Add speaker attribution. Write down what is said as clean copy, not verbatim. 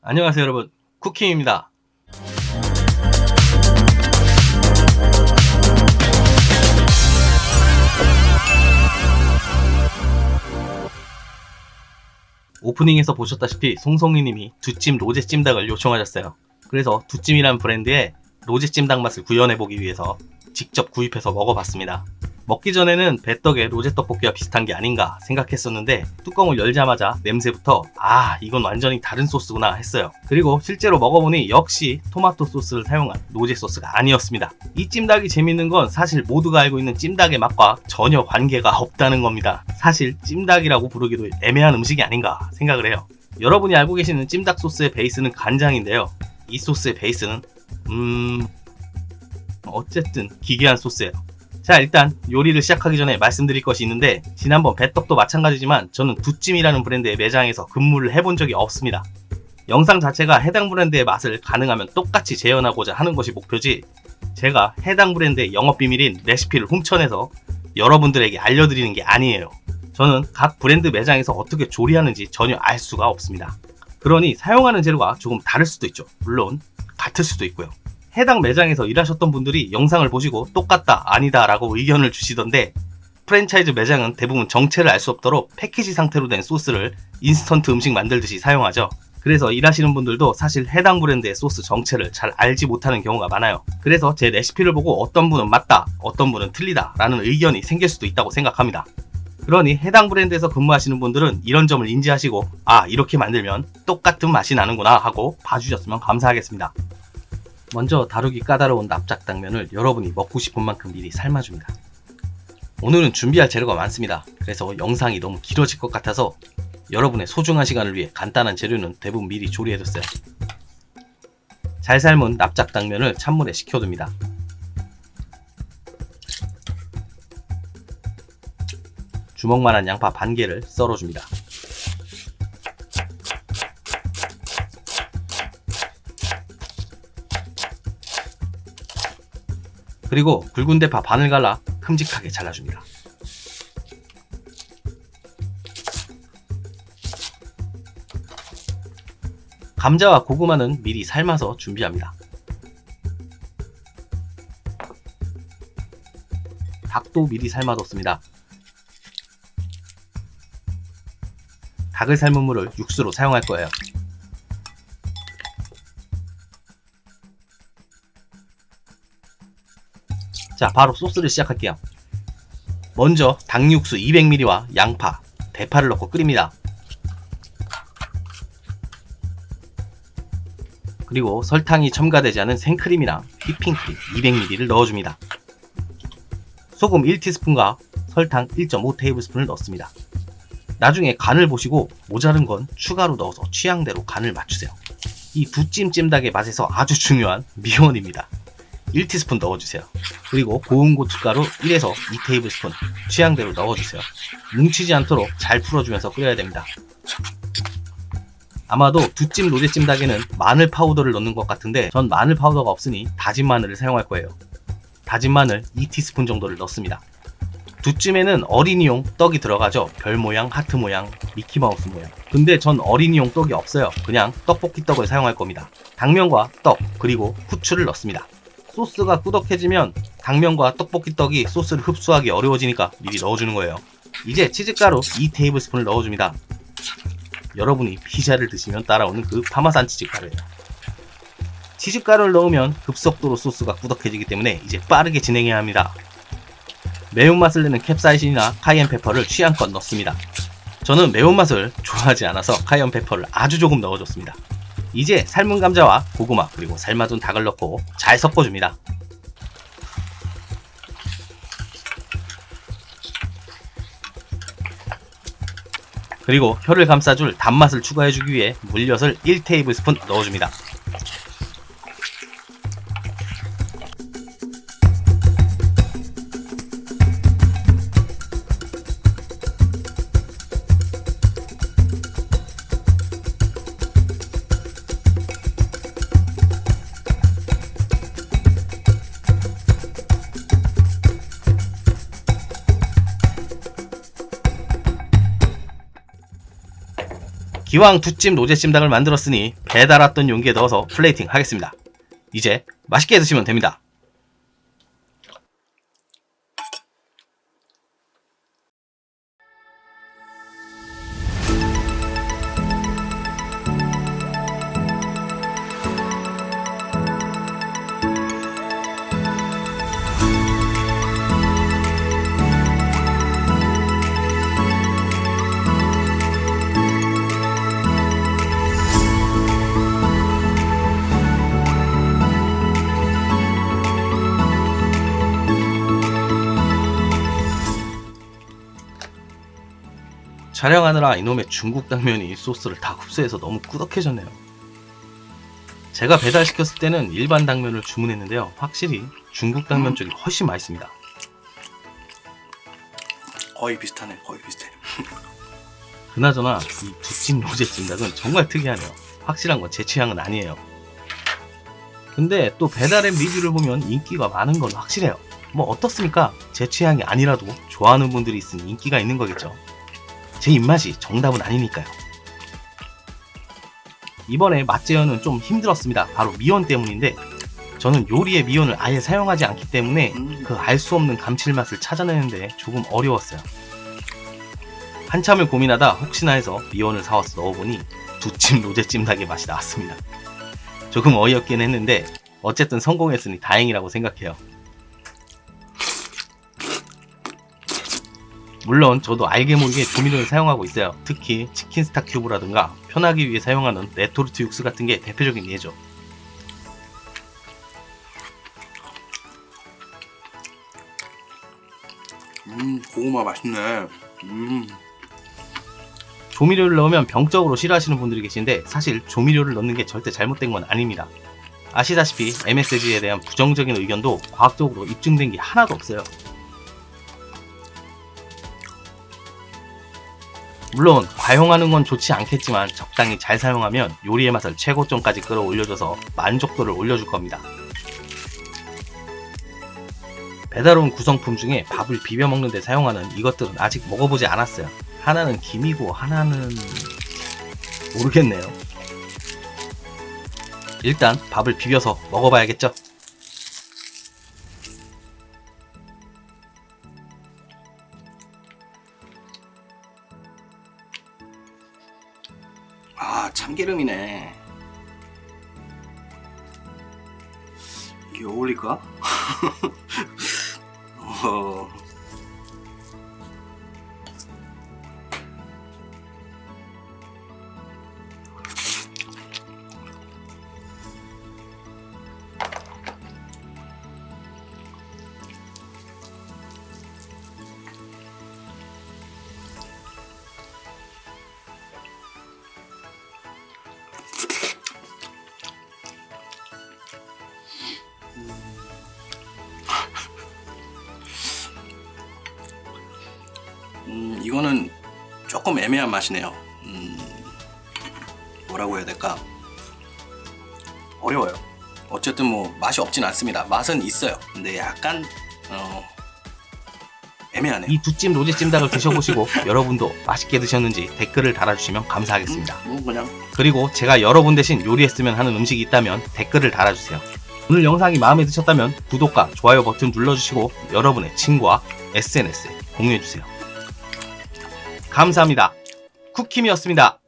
Speaker 1: 안녕하세요 여러분, 쿠킹입니다. 오프닝에서 보셨다시피 송송이님이 두찜 로제 찜닭을 요청하셨어요. 그래서 두찜이란 브랜드의 로제 찜닭 맛을 구현해보기 위해서 직접 구입해서 먹어봤습니다. 먹기 전에는 배떡의 로제 떡볶이와 비슷한 게 아닌가 생각했었는데 뚜껑을 열자마자 냄새부터 이건 완전히 다른 소스구나 했어요. 그리고 실제로 먹어보니 역시 토마토 소스를 사용한 로제 소스가 아니었습니다. 이 찜닭이 재밌는 건 사실 모두가 알고 있는 찜닭의 맛과 전혀 관계가 없다는 겁니다. 사실 찜닭이라고 부르기도 애매한 음식이 아닌가 생각을 해요. 여러분이 알고 계시는 찜닭 소스의 베이스는 간장인데요. 이 소스의 베이스는 어쨌든 기괴한 소스예요. 자, 일단 요리를 시작하기 전에 말씀드릴 것이 있는데 지난번 배떡도 마찬가지지만 저는 두찜이라는 브랜드의 매장에서 근무를 해본 적이 없습니다. 영상 자체가 해당 브랜드의 맛을 가능하면 똑같이 재현하고자 하는 것이 목표지 제가 해당 브랜드의 영업비밀인 레시피를 훔쳐내서 여러분들에게 알려드리는 게 아니에요. 저는 각 브랜드 매장에서 어떻게 조리하는지 전혀 알 수가 없습니다. 그러니 사용하는 재료가 조금 다를 수도 있죠. 물론 같을 수도 있고요. 해당 매장에서 일하셨던 분들이 영상을 보시고 똑같다, 아니다 라고 의견을 주시던데 프랜차이즈 매장은 대부분 정체를 알 수 없도록 패키지 상태로 된 소스를 인스턴트 음식 만들듯이 사용하죠. 그래서 일하시는 분들도 사실 해당 브랜드의 소스 정체를 잘 알지 못하는 경우가 많아요. 그래서 제 레시피를 보고 어떤 분은 맞다, 어떤 분은 틀리다 라는 의견이 생길 수도 있다고 생각합니다. 그러니 해당 브랜드에서 근무하시는 분들은 이런 점을 인지하시고 이렇게 만들면 똑같은 맛이 나는구나 하고 봐주셨으면 감사하겠습니다. 먼저 다루기 까다로운 납작당면을 여러분이 먹고 싶은 만큼 미리 삶아줍니다. 오늘은 준비할 재료가 많습니다. 그래서 영상이 너무 길어질 것 같아서 여러분의 소중한 시간을 위해 간단한 재료는 대부분 미리 조리해뒀어요. 잘 삶은 납작당면을 찬물에 식혀둡니다. 주먹만한 양파 반 개를 썰어줍니다. 그리고 굵은 대파 반을 갈라 큼직하게 잘라줍니다. 감자와 고구마는 미리 삶아서 준비합니다. 닭도 미리 삶아뒀습니다. 닭을 삶은 물을 육수로 사용할 거예요. 자, 바로 소스를 시작할게요. 먼저 닭육수 200ml와 양파, 대파를 넣고 끓입니다. 그리고 설탕이 첨가되지 않은 생크림이나 휘핑크림 200ml를 넣어줍니다. 소금 1티스푼과 설탕 1.5테이블스푼을 넣습니다. 나중에 간을 보시고 모자른 건 추가로 넣어서 취향대로 간을 맞추세요. 이 두찜 찜닭의 맛에서 아주 중요한 미원입니다. 1티스푼 넣어주세요. 그리고 고운 고춧가루 1에서 2테이블스푼 취향대로 넣어주세요. 뭉치지 않도록 잘 풀어주면서 끓여야 됩니다. 아마도 두찜 로제 찜닭에는 마늘 파우더를 넣는 것 같은데 전 마늘 파우더가 없으니 다진 마늘을 사용할 거예요. 다진 마늘 2티스푼 정도를 넣습니다. 두찜에는 어린이용 떡이 들어가죠. 별 모양, 하트 모양, 미키마우스 모양. 근데 전 어린이용 떡이 없어요. 그냥 떡볶이 떡을 사용할 겁니다. 당면과 떡, 그리고 후추를 넣습니다. 소스가 꾸덕해지면 당면과 떡볶이 떡이 소스를 흡수하기 어려워지니까 미리 넣어주는 거예요. 이제 치즈가루 2테이블스푼을 넣어줍니다. 여러분이 피자를 드시면 따라오는 그 파마산 치즈가루예요. 치즈가루를 넣으면 급속도로 소스가 꾸덕해지기 때문에 이제 빠르게 진행해야 합니다. 매운맛을 내는 캡사이신이나 카이엔페퍼를 취향껏 넣습니다. 저는 매운맛을 좋아하지 않아서 카이엔페퍼를 아주 조금 넣어줬습니다. 이제 삶은 감자와 고구마 그리고 삶아둔 닭을 넣고 잘 섞어줍니다. 그리고 혀를 감싸줄 단맛을 추가해주기 위해 물엿을 1테이블스푼 넣어줍니다. 기왕 두찜 로제찜닭을 만들었으니 배달 왔던 용기에 넣어서 플레이팅 하겠습니다. 이제 맛있게 드시면 됩니다. 촬영하느라 이놈의 중국 당면이 소스를 다 흡수해서 너무 꾸덕해졌네요. 제가 배달시켰을 때는 일반 당면을 주문했는데요. 확실히 중국 당면 쪽이 훨씬 맛있습니다.
Speaker 2: 거의 비슷하네. 거의 비슷해.
Speaker 1: 그나저나 이 두찜 로제찜닭은 정말 특이하네요. 확실한 건 제 취향은 아니에요. 근데 또 배달앱 리뷰를 보면 인기가 많은 건 확실해요. 뭐 어떻습니까? 제 취향이 아니라도 좋아하는 분들이 있으니 인기가 있는 거겠죠. 제 입맛이 정답은 아니니까요. 이번에 맛재현은 좀 힘들었습니다. 바로 미원 때문인데 저는 요리에 미원을 아예 사용하지 않기 때문에 그 알 수 없는 감칠맛을 찾아내는데 조금 어려웠어요. 한참을 고민하다 혹시나 해서 미원을 사와서 넣어보니 두찜 로제찜닭의 맛이 나왔습니다. 조금 어이없긴 했는데 어쨌든 성공했으니 다행이라고 생각해요. 물론 저도 알게 모르게 조미료를 사용하고 있어요. 특히 치킨 스타 큐브라든가 편하기 위해 사용하는 레토르트 육수 같은 게 대표적인 예죠.
Speaker 2: 고구마 맛있네.
Speaker 1: 조미료를 넣으면 병적으로 싫어하시는 분들이 계신데 사실 조미료를 넣는 게 절대 잘못된 건 아닙니다. 아시다시피 MSG에 대한 부정적인 의견도 과학적으로 입증된 게 하나도 없어요. 물론 과용하는 건 좋지 않겠지만 적당히 잘 사용하면 요리의 맛을 최고점까지 끌어올려줘서 만족도를 올려줄 겁니다. 배달 온 구성품 중에 밥을 비벼 먹는 데 사용하는 이것들은 아직 먹어보지 않았어요. 하나는 김이고 하나는 모르겠네요. 일단 밥을 비벼서 먹어봐야겠죠?
Speaker 2: 아, 참기름이네. 이게 어울릴까? 이거는 조금 애매한 맛이네요. 뭐라고 해야 될까? 어려워요. 어쨌든 뭐 맛이 없진 않습니다. 맛은 있어요. 근데 약간 애매하네요.
Speaker 1: 이 두찜 로제찜닭을 드셔보시고 여러분도 맛있게 드셨는지 댓글을 달아주시면 감사하겠습니다.
Speaker 2: 그냥
Speaker 1: 그리고 제가 여러분 대신 요리했으면 하는 음식이 있다면 댓글을 달아주세요. 오늘 영상이 마음에 드셨다면 구독과 좋아요 버튼 눌러주시고 여러분의 친구와 SNS에 공유해주세요. 감사합니다. 쿠킴이었습니다.